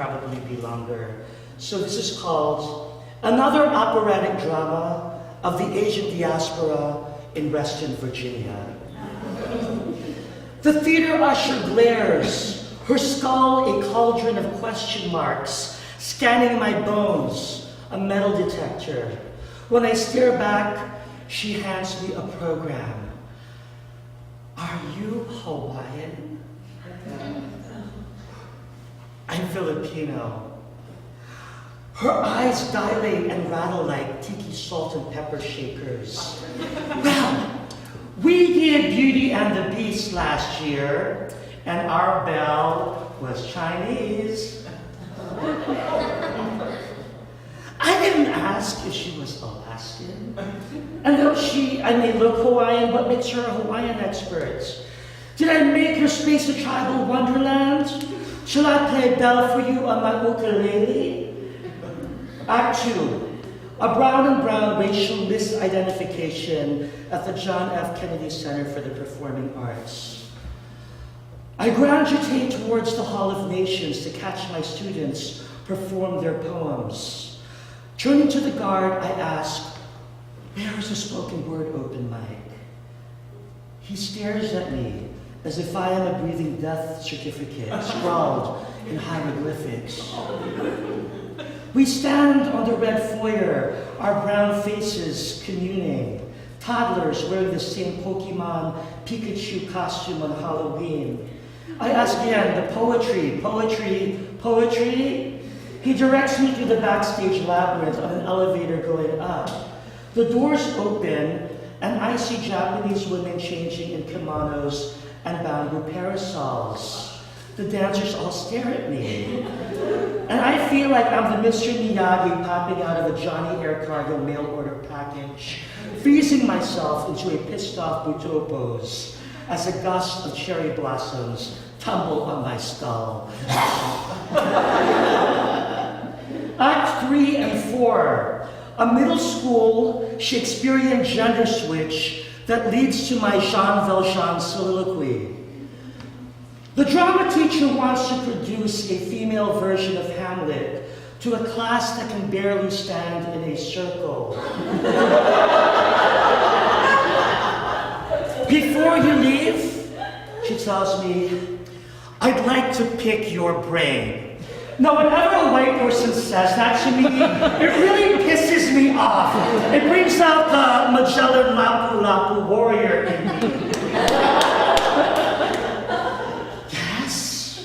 probably be longer. So this is called Another Operatic Drama of the Asian Diaspora in Reston, Virginia. The theater usher glares, her skull a cauldron of question marks, scanning my bones, a metal detector. When I stare back, she hands me a program. Are you Hawaiian? I'm Filipino. Her eyes dilate and rattle like tiki salt and pepper shakers. Well, we did Beauty and the Beast last year, and our belle was Chinese. I didn't ask if she was Alaskan. And though I may look Hawaiian, what makes her a Hawaiian expert? Did I make her space a tribal wonderland? Shall I play bell for you on my ukulele? Act 2, a brown and brown racial misidentification at the John F. Kennedy Center for the Performing Arts. I graduate towards the Hall of Nations to catch my students perform their poems. Turning to the guard, I ask, where is a spoken word open mic? He stares at me as if I am a breathing death certificate scrawled in hieroglyphics. We stand on the red foyer, our brown faces communing, toddlers wearing the same Pokemon Pikachu costume on Halloween. I ask again, the poetry? He directs me through the backstage labyrinth on an elevator going up. The doors open, and I see Japanese women changing in kimonos and bamboo parasols. The dancers all stare at me. And I feel like I'm the Mr. Miyagi popping out of a Johnny Air Cargo mail order package, freezing myself into a pissed off Buto pose as a gust of cherry blossoms tumble on my skull. Act 3 and 4, a middle school Shakespearean gender switch that leads to my Jean Valjean soliloquy. The drama teacher wants to produce a female version of Hamlet to a class that can barely stand in a circle. Before you leave, she tells me, I'd like to pick your brain. Now, whenever a white person says that to me, it really pisses me off. It brings out the Magellan Lapu-Lapu warrior in me. Yes?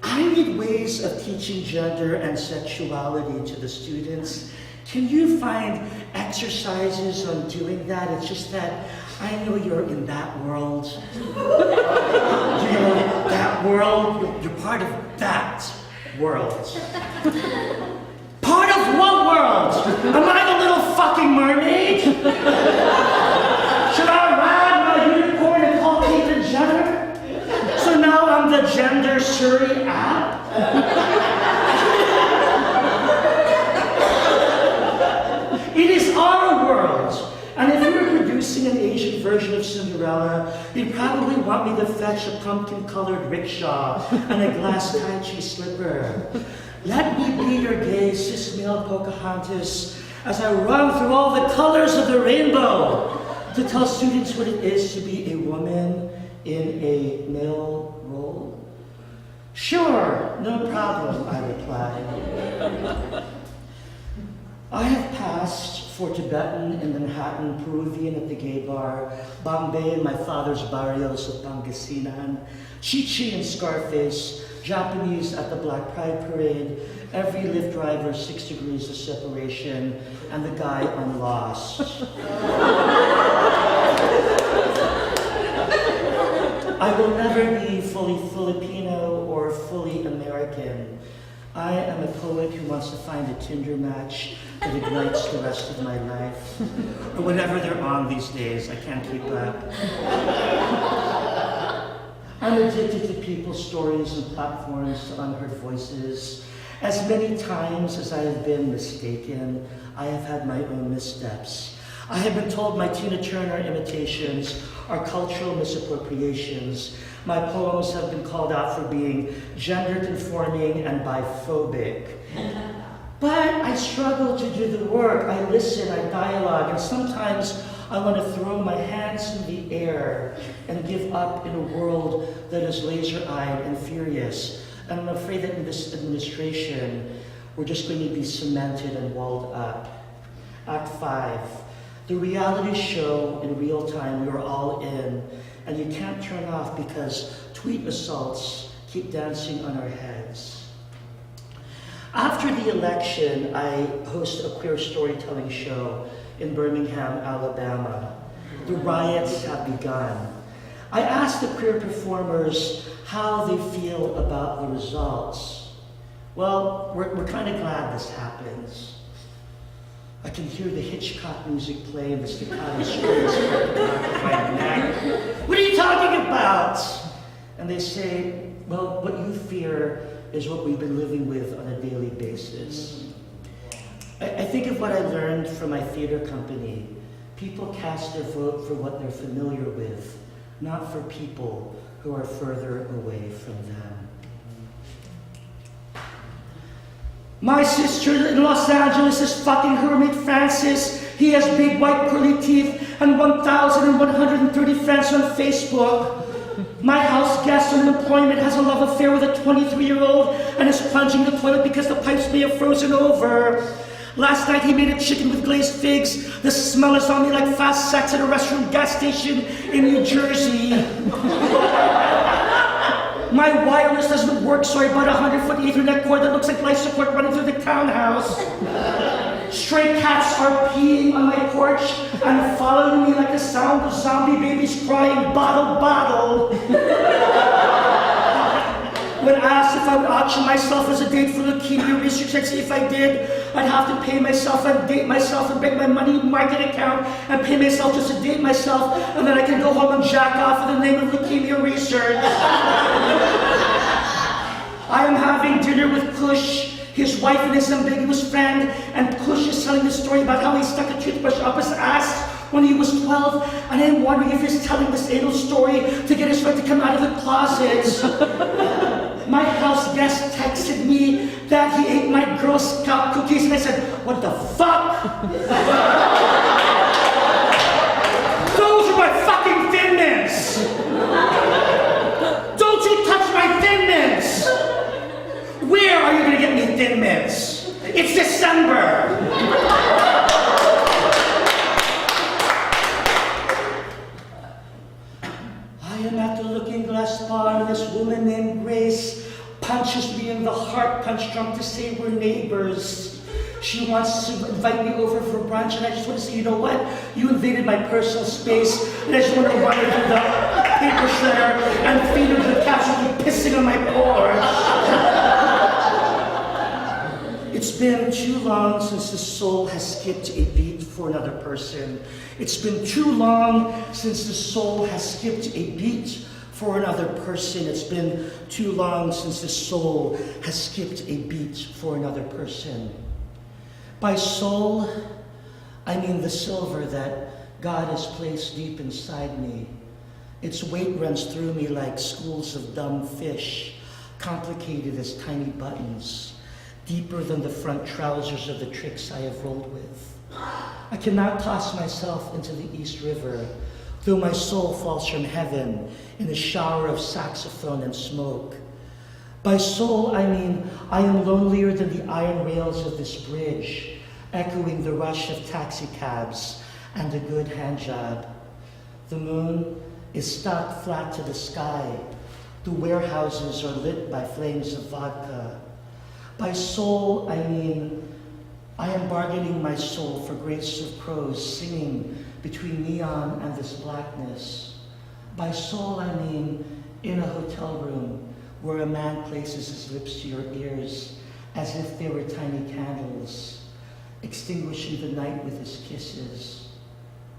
I need ways of teaching gender and sexuality to the students. Can you find exercises on doing that? It's just that I know you're in that world. You know, that world, you're part of that world. Part of what world? Am I the little fucking mermaid? Should I ride my unicorn and call Caitlyn Jenner? So now I'm the gender Surrey app? It is our world. And if you were producing an Asian version of Cinderella, you'd probably want me to fetch a pumpkin-colored rickshaw and a glass Tai Chi slipper. Let me be your gay cis-male Pocahontas as I run through all the colors of the rainbow to tell students what it is to be a woman in a male role. Sure, no problem, I reply. I have passed for Tibetan in Manhattan, Peruvian at the gay bar, Bombay in my father's barrios of Pangasinan, Chi-Chi and Scarface, Japanese at the Black Pride Parade, every Lyft driver 6 degrees of separation, and the guy on Lost. I will never be fully Filipino or fully American. I am a poet who wants to find a Tinder match that ignites the rest of my life. Or whatever they're on these days, I can't keep up. I'm addicted to people's stories and platforms to unheard voices. As many times as I have been mistaken, I have had my own missteps. I have been told my Tina Turner imitations are cultural misappropriations. My poems have been called out for being gender-conforming and biphobic. But I struggle to do the work. I listen, I dialogue, and sometimes I want to throw my hands in the air and give up in a world that is laser-eyed and furious. And I'm afraid that in this administration, we're just going to be cemented and walled up. Act 5. The reality show in real time we are all in, and you can't turn off because tweet assaults keep dancing on our heads. After the election, I host a queer storytelling show in Birmingham, Alabama. The riots have begun. I asked the queer performers how they feel about the results. Well, we're kind of glad this happens. I can hear the Hitchcock music play and the staccato strings at the back of my neck. What are you talking about? And they say, well, what you fear is what we've been living with on a daily basis. I think of what I learned from my theater company. People cast their vote for what they're familiar with, not for people who are further away from them. My sister in Los Angeles is fucking Hermit Francis. He has big white curly teeth and 1,130 friends on Facebook. My house guest on employment has a love affair with a 23-year-old and is plunging the toilet because the pipes may have frozen over. Last night he made a chicken with glazed figs. The smell is on me like fast sex at a restaurant gas station in New Jersey. My wireless doesn't work, so I bought a 100-foot Ethernet cord that looks like life support running through the townhouse. Stray cats are peeing on my porch and following me like the sound of zombie babies crying, bottle, bottle. When asked if I would auction myself as a date for leukemia research, I'd say if I did, I'd have to pay myself and date myself and break my money market account and pay myself just to date myself, and then I can go home and jack off in the name of leukemia research. I am having dinner with Kush, his wife and his ambiguous friend, and Kush is telling the story about how he stuck a toothbrush up his ass when he was 12, and I'm wondering if he's telling this anal story to get his friend to come out of the closet. My house guest texted me that he ate my Girl Scout cookies, and I said, what the fuck? Those are my fucking Thin Mints! Don't you touch my Thin Mints! Where are you gonna get me Thin Mints? It's December! I am at the Looking Glass bar, and this woman named Grace punches me in the heart punch drunk to say we're neighbors. She wants to invite me over for brunch, and I just want to say, you know what? You invaded my personal space, and I just want to run her through the paper shredder and feed her to the cats who keep pissing on my porch. It's been too long since the soul has skipped a beat for another person. It's been too long since the soul has skipped a beat for another person. It's been too long since the soul has skipped a beat for another person. By soul, I mean the silver that God has placed deep inside me. Its weight runs through me like schools of dumb fish, complicated as tiny buttons, deeper than the front trousers of the tricks I have rolled with. I cannot toss myself into the East River, though my soul falls from heaven in a shower of saxophone and smoke. By soul, I mean I am lonelier than the iron rails of this bridge, echoing the rush of taxi cabs and a good hand job. The moon is stuck flat to the sky. The warehouses are lit by flames of vodka. By soul, I mean I am bargaining my soul for grace of prose, singing between neon and this blackness. By soul, I mean in a hotel room where a man places his lips to your ears as if they were tiny candles, extinguishing the night with his kisses.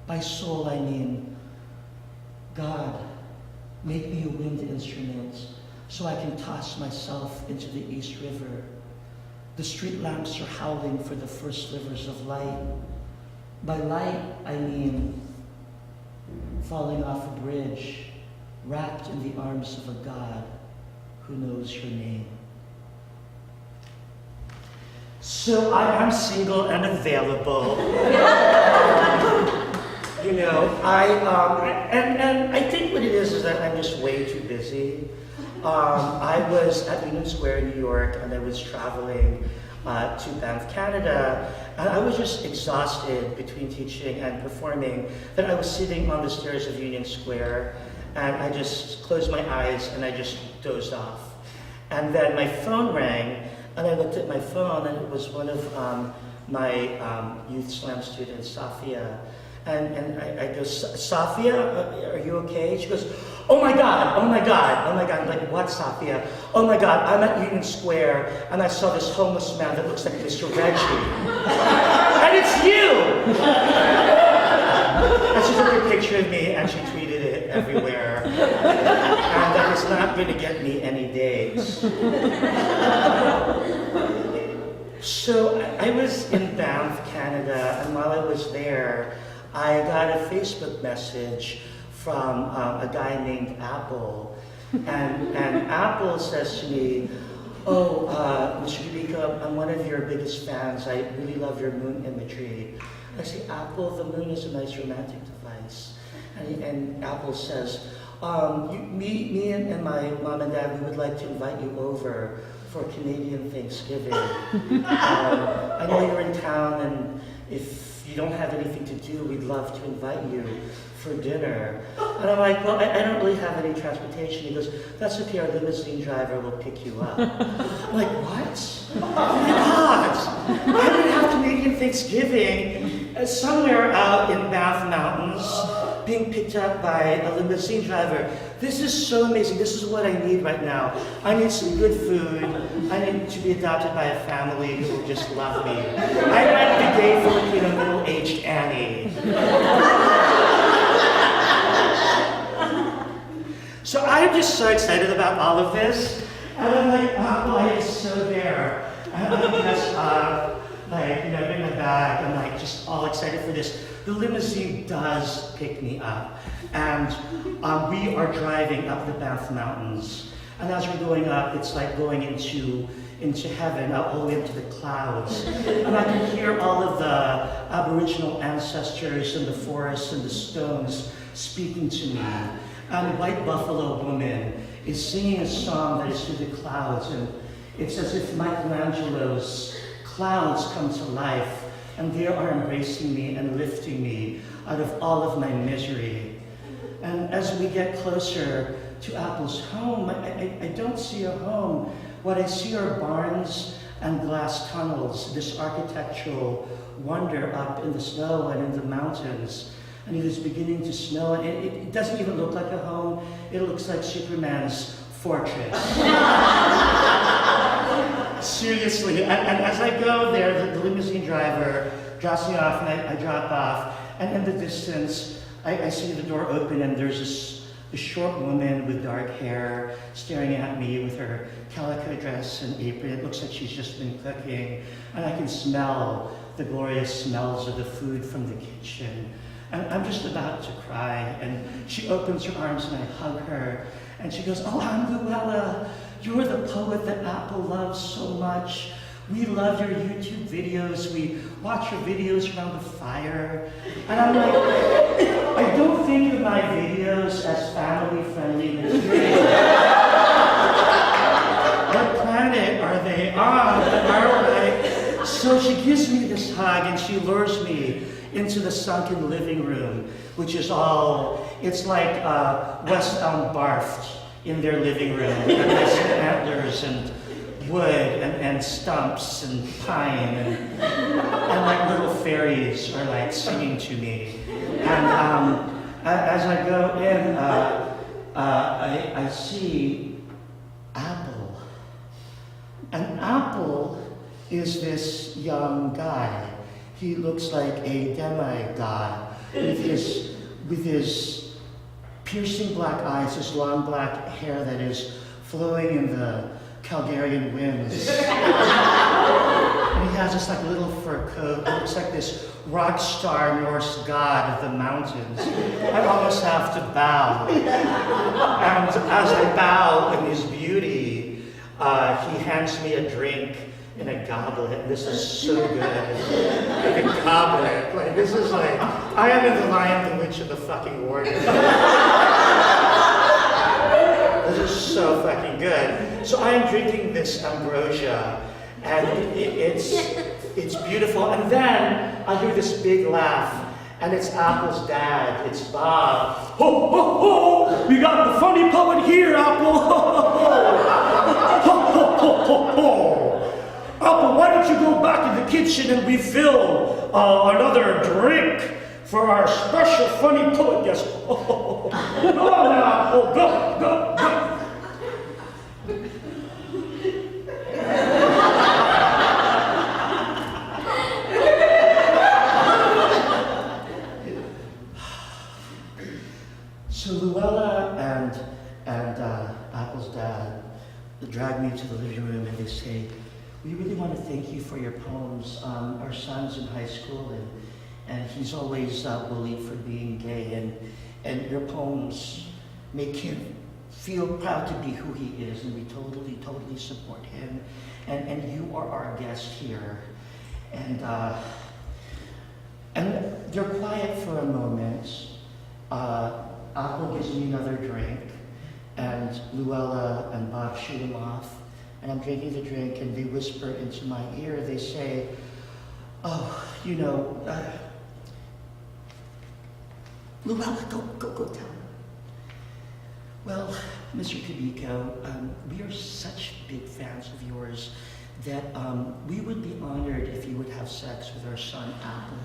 By soul, I mean, God, make me a wind instrument so I can toss myself into the East River. The street lamps are howling for the first slivers of light. By light, I mean falling off a bridge, wrapped in the arms of a God who knows your name. So I'm single and available. You know, and I think what it is that I'm just way too busy. I was at Union Square in New York, and I was traveling to Banff, Canada, and I was just exhausted between teaching and performing that I was sitting on the stairs of Union Square, and I just closed my eyes and I just dozed off. And then my phone rang, and I looked at my phone, and it was one of my Youth Slam students, Safia. And I go, Safia, are you okay? She goes, oh my God. I'm like, what, Safia? Oh my God, I'm at Union Square, and I saw this homeless man that looks like Mr. Regie. And it's you! And she took a picture of me, and she tweeted it everywhere. And that was not going to get me any dates. So I was in Banff, Canada, and while I was there, I got a Facebook message from a guy named Apple, and Apple says to me, oh, Mr. Cabico, I'm one of your biggest fans. I really love your moon imagery. I say, Apple, the moon is a nice romantic device. And Apple says, me and my mom and dad, we would like to invite you over for Canadian Thanksgiving. I know you're in town, and if you don't have anything to do, we'd love to invite you for dinner. And I'm like, well, I don't really have any transportation. He goes, that's okay, our limousine driver will pick you up. I'm like, what? Oh my God! I would have Canadian Thanksgiving somewhere out in Banff Mountains, being picked up by a limousine driver. This is so amazing. This is what I need right now. I need some good food. I need to be adopted by a family who will just love me. I'm like the gay Filipino middle-aged Annie. So I'm just so excited about all of this. And I'm like, oh, boy, it's so there. And I'm just, in my bag, I'm like just all excited for this. The limousine does pick me up, and we are driving up the Banff Mountains. And as we're going up, it's like going into heaven, all the way up to the clouds. And I can hear all of the Aboriginal ancestors in the forests and the stones speaking to me. And a white buffalo woman is singing a song that is through the clouds, and it's as if Michelangelo's clouds come to life, and they are embracing me and lifting me out of all of my misery. And as we get closer to Apple's home, I don't see a home. What I see are barns and glass tunnels, this architectural wonder up in the snow and in the mountains. And it is beginning to snow, and it doesn't even look like a home. It looks like Superman's fortress. Seriously, and as I go there, the limousine driver drops me off, and I drop off, and in the distance, I see the door open, and there's this short woman with dark hair staring at me with her calico dress and apron. It looks like she's just been cooking, and I can smell the glorious smells of the food from the kitchen. And I'm just about to cry, and she opens her arms, and I hug her, and she goes, oh, Aunt Luella, you're the poet that Apple loves so much. We love your YouTube videos. We watch your videos around the fire. And I'm like, I don't think of my videos as family-friendly material. What planet are they on? Alright. So she gives me this hug, and she lures me into the sunken living room, which is it's like West Elm barfed in their living room. And there's antlers and wood and stumps and pine and like little fairies are like singing to me. And as I go in, I see Apple. And Apple is this young guy. He looks like a demigod with his piercing black eyes, his long black hair that is flowing in the Calgarian winds. And he has this like little fur coat that looks like this rock star Norse god of the mountains. I almost have to bow. And as I bow in his beauty, he hands me a drink in a goblet. This is so good. Like a goblet. Like this is like, I am in the Lion, the Witch, and the fucking Warrior. This is so fucking good. So I am drinking this ambrosia, and it's beautiful. And then I hear this big laugh, and it's Apple's dad. It's Bob. Ho ho ho! We got the funny poet here, Apple. Ho ho ho ho ho ho! Apple, why don't you go back in the kitchen and refill another drink for our special funny poet guest? Go on now, Apple, go, go, go. So Luella and Apple's dad drag me to the living room and they say, we really want to thank you for your poems. Our son's in high school and he's always bullied for being gay, and your poems make him feel proud to be who he is, and we totally support him. And you are our guest here. And they're quiet for a moment. Apple gives me another drink, and Luella and Bob shoot him off. And I'm drinking the drink, and they whisper into my ear. They say, "Oh, you know, Luella, go tell him." Well, Mr. Cabico, we are such big fans of yours that we would be honored if you would have sex with our son, Apple.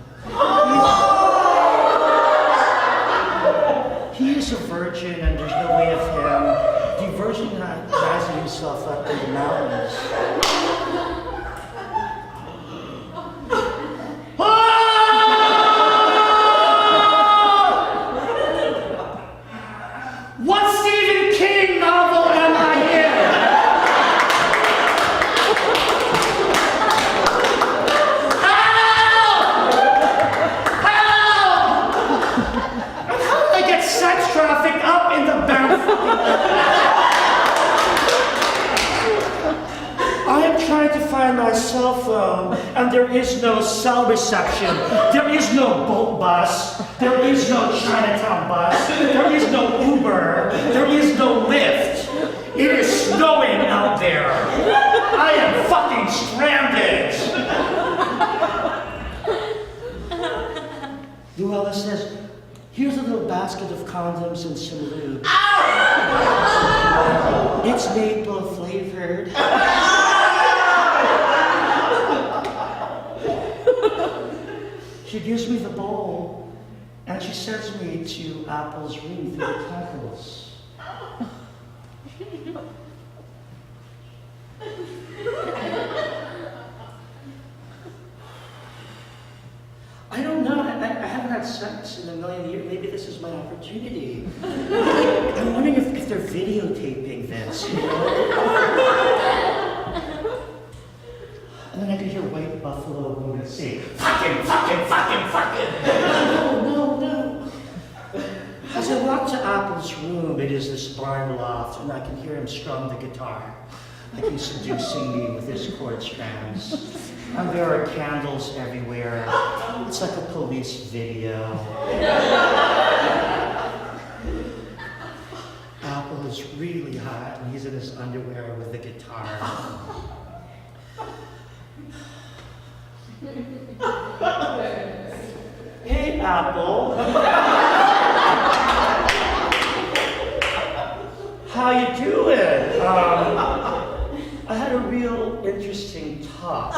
He is a virgin, and there's no way of him de-virginizing himself up in the mountains. What Stephen King novel am I in? Sex traffic up in the bathroom. I am trying to find my cell phone, and there is no cell reception. There is no boat bus. There is no Chinatown bus. There is no Uber. There is no Lyft. It is snowing out there. I am fucking stranded. Luella says, here's a little basket of condoms and some lube. It's maple flavored. She gives me the bowl, and she sends me to Apple's room through the tentacles. I don't know. I haven't had sex in a million years. Maybe this is my opportunity. I'm wondering if they're videotaping this, you know? And then I can hear White Buffalo women say, fucking. No. As I walk to Apple's room, it is this barn loft, and I can hear him strum the guitar, like he's seducing me with his chord strands. And there are candles everywhere. It's like a police video. Apple is really hot, and he's in his underwear with the guitar. Hey, Apple. How you doing? I had a real interesting talk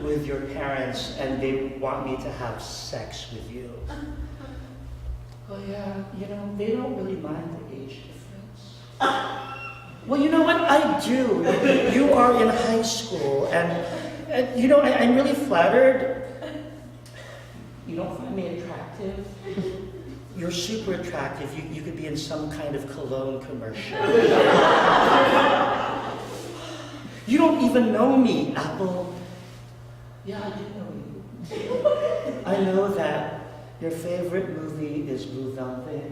with your parents, and they want me to have sex with you. Oh yeah, you know, they don't really mind the age difference. Well, you know what? I do. You are in high school, and you know, I'm really flattered. You don't find me attractive? You're super attractive. You could be in some kind of cologne commercial. You don't even know me, Apple. Yeah, I do know you. I know that your favorite movie is Blue Velvet,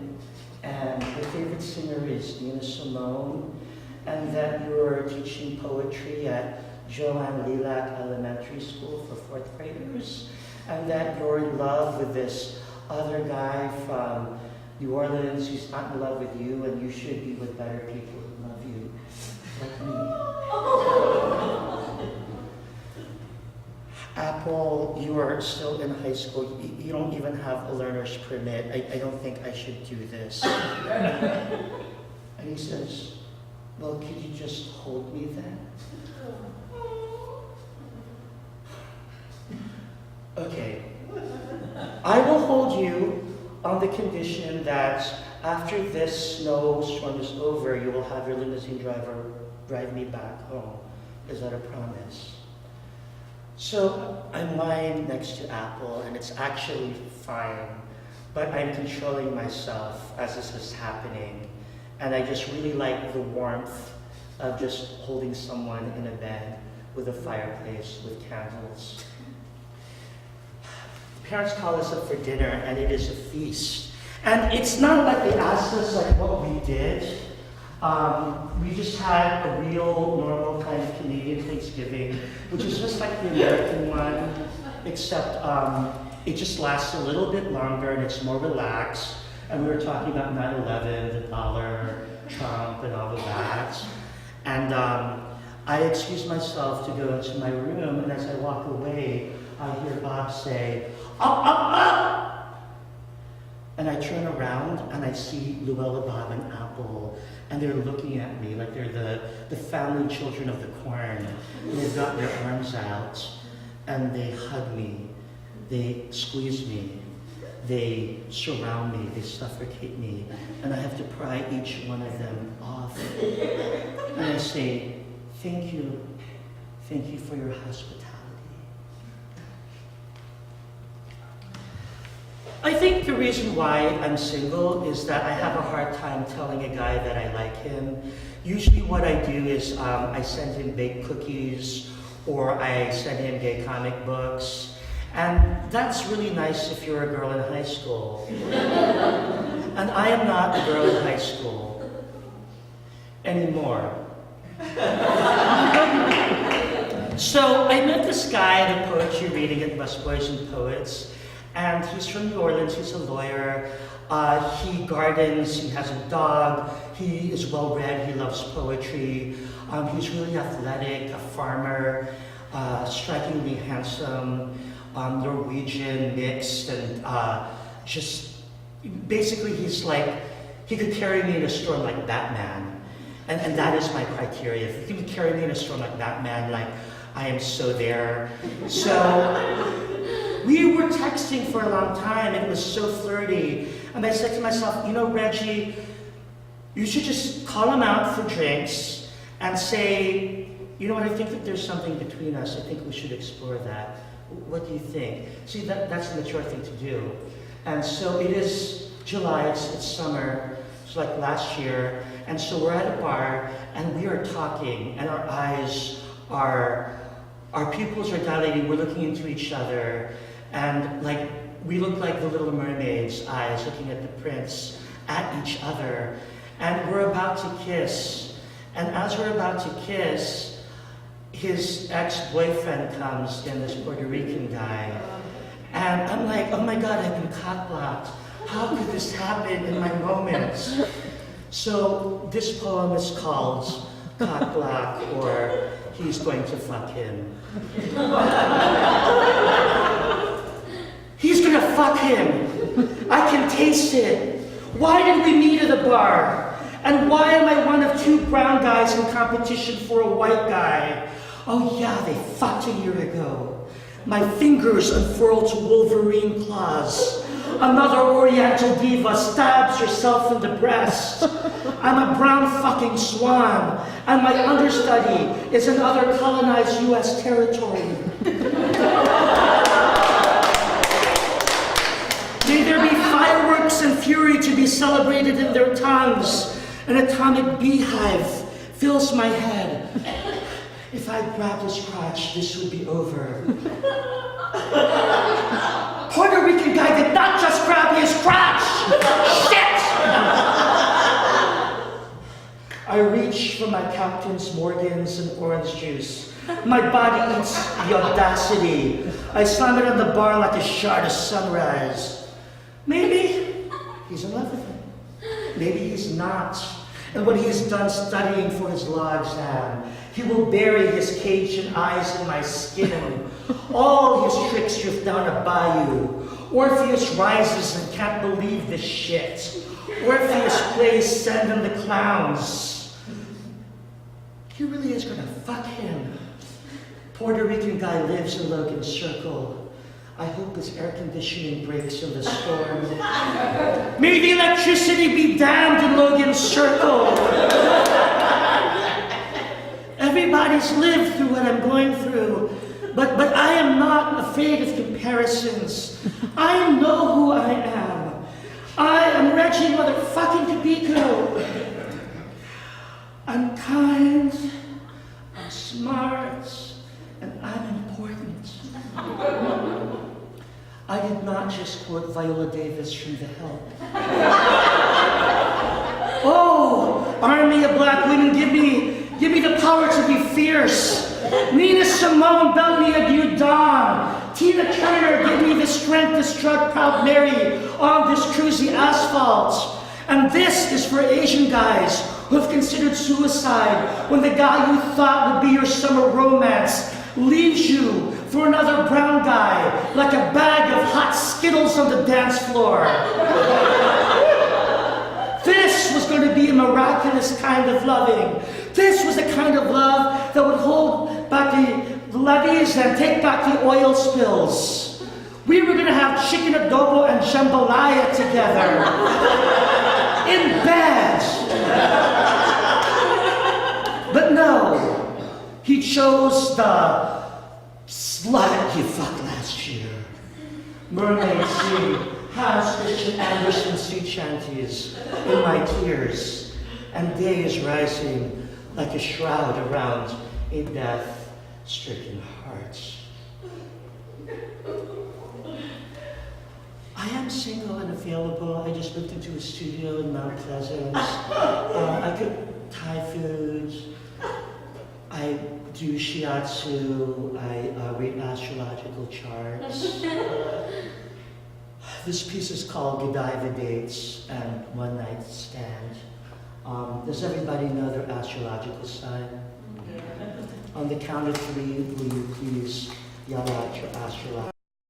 and your favorite singer is Nina Simone, and that you're teaching poetry at Joanne Lilac Elementary School for 4th graders, and that you're in love with this other guy from New Orleans who's not in love with you, and you should be with better people who love you, like me. Apple, you are still in high school. You don't even have a learner's permit. I don't think I should do this. And he says, well, could you just hold me then? Okay. I will hold you on the condition that after this snowstorm is over, you will have your limousine driver drive me back home. Is that a promise? So I'm lying next to Apple, and it's actually fine, but I'm controlling myself as this is happening. And I just really like the warmth of just holding someone in a bed with a fireplace with candles. Parents call us up for dinner, and it is a feast. And it's not like they asked us like what we did. We just had a real normal kind of Canadian Thanksgiving, which is just like the American one, except it just lasts a little bit longer and it's more relaxed. And we were talking about 9/11, the dollar, Trump, and all of that. And I excused myself to go into my room, and as I walk away, I hear Bob say, "Up, up, up!" And I turn around and I see Luella, Bob, and Apple, and they're looking at me like they're the family children of the corn. And they've got their arms out, and they hug me, they squeeze me, they surround me, they suffocate me, and I have to pry each one of them off. And I say, thank you for your hospitality. I think the reason why I'm single is that I have a hard time telling a guy that I like him. Usually what I do is I send him baked cookies, or I send him gay comic books. And that's really nice if you're a girl in high school. And I am not a girl in high school anymore. So I met this guy at a poetry reading at Busboys and Poets. And he's from New Orleans, he's a lawyer, he gardens, he has a dog, he is well-read, he loves poetry, he's really athletic, a farmer, strikingly handsome, Norwegian, mixed, and just, basically he's like, he could carry me in a storm like Batman. And that is my criteria. If he could carry me in a storm like Batman, like, I am so there. So, we were texting for a long time, and it was so flirty. And I said to myself, you know, Regie, you should just call him out for drinks and say, you know what, I think that there's something between us. I think we should explore that. What do you think? See, that's the mature thing to do. And so it is July, it's summer, it's like last year. And so we're at a bar, and we are talking, and our eyes are, our pupils are dilating, we're looking into each other. And like, we look like the Little Mermaid's eyes looking at the prince, at each other. And we're about to kiss. And as we're about to kiss, his ex-boyfriend comes in, this Puerto Rican guy. And I'm like, oh my God, I've been cock-blocked. How could this happen in my moments? So this poem is called Cock-Block, or He's Going to Fuck Him. He's gonna fuck him. I can taste it. Why did we meet at a bar? And why am I one of 2 brown guys in competition for a white guy? Oh yeah, they fucked a year ago. My fingers unfurled to Wolverine claws. Another Oriental diva stabs herself in the breast. I'm a brown fucking swan, and my understudy is in other colonized US territory. May there be fireworks and fury to be celebrated in their tongues. An atomic beehive fills my head. If I grabbed his crotch, this would be over. Puerto Rican guy did not just grab his crotch! Shit! I reach for my Captain's Morgans and orange juice. My body eats the audacity. I slam it on the bar like a shard of sunrise. Maybe he's in love with me. Maybe he's not. And when he is done studying for his law exam, he will bury his Cajun eyes in my skin. All his tricks drift down a bayou. Orpheus rises and can't believe this shit. Orpheus plays Send in the Clowns. He really is gonna fuck him. Puerto Rican guy lives in Logan's Circle. I hope his air conditioning breaks in the storm. May the electricity be damned in Logan's Circle. Everybody's lived through what I'm going through, but I am not afraid of comparisons. I know who I am. I am Regie motherfucking Cabico. I'm kind, I'm smart, and I'm important. I did not just quote Viola Davis from The Help. Oh, army of black women, give me the power to be fierce. Nina Simone, belt me a new dawn. Tina Turner, give me the strength to strut Proud Mary on this cruisy asphalt. And this is for Asian guys who have considered suicide when the guy you thought would be your summer romance leaves you for another brown guy, like a bag of hot Skittles on the dance floor. This was going to be a miraculous kind of loving. This was the kind of love that would hold back the levees and take back the oil spills. We were going to have chicken adobo and jambalaya together. In bed. But no, he chose the slut he fucked last year. Mermaid sing Hans Christian Andersen sea chanties in my tears, and day is rising like a shroud around a death-stricken heart. I am single and available. I just moved into a studio in Mount Pleasant. I cook Thai food. I do shiatsu. I read astrological charts. This piece is called Godiva Dates and One Night Stand. Does everybody know their astrological sign? On the count of three, will you please yell out your astrological